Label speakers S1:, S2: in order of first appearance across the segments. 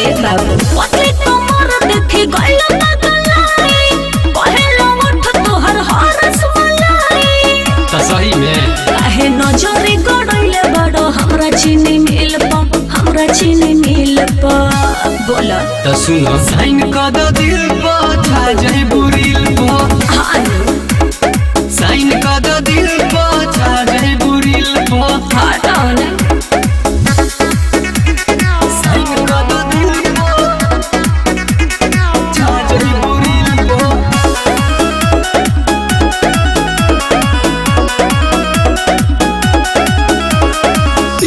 S1: ए बाबू पतली कमर देखी गइल पगलाई कहेला उठ तोहर हरस मलाई
S2: त सही में
S1: काहे नजरे गड़इले बड़ो हमरा चीनी मिल प बोला
S2: त सुनो साइन क द दिल प छा जाई बुरिल प साइन क द दिल प छा जाई बुरिल प
S1: हटाओ ना
S2: साइन क द दिल प छा जाई बुरिल प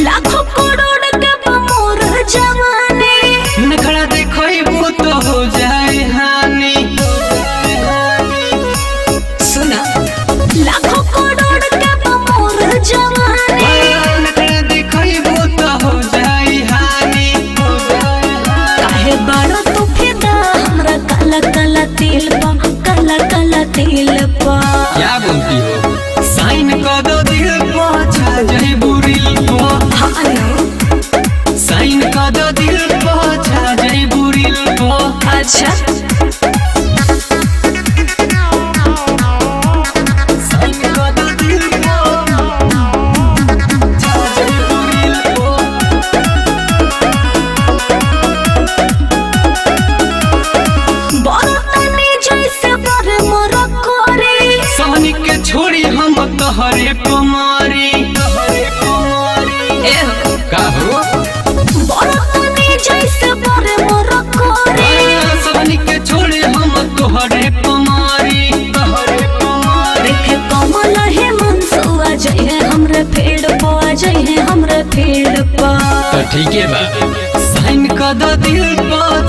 S1: लाखों करोड़ के मोर जवानी
S2: नखरा देखइबो तो हो जाए हानि
S1: सुना लाखों करोड़ के मोर जवानी
S2: नखरा देखइबो तो हो जाए हानि
S1: काहे बड़ो तू फिदा हमरा काला काला तिल पा
S2: क्या बोलती हो साइन क दो दिल प छा जाए बुरिल प
S1: हानो
S2: साइन क दो दिल प छा जाए बुरिल प
S1: अच्छा
S2: साइन क दो दिल प छा जाए बुरिल प
S1: बरतनी जैसे बरे मोर करे
S2: सहनी के छोड़ी हम तोहरे कुमारी
S1: ए हो
S2: का हो
S1: बरतनी जैसे बरे मोर करे
S2: सहनी के छोड़ी हम तोहरे कुमारी
S1: देखे कमल है मनसुआ जइहे हमरे फेड़ पा जइहे हमरे फेड़ पा
S2: तो ठीक है बा साइन क द दिल प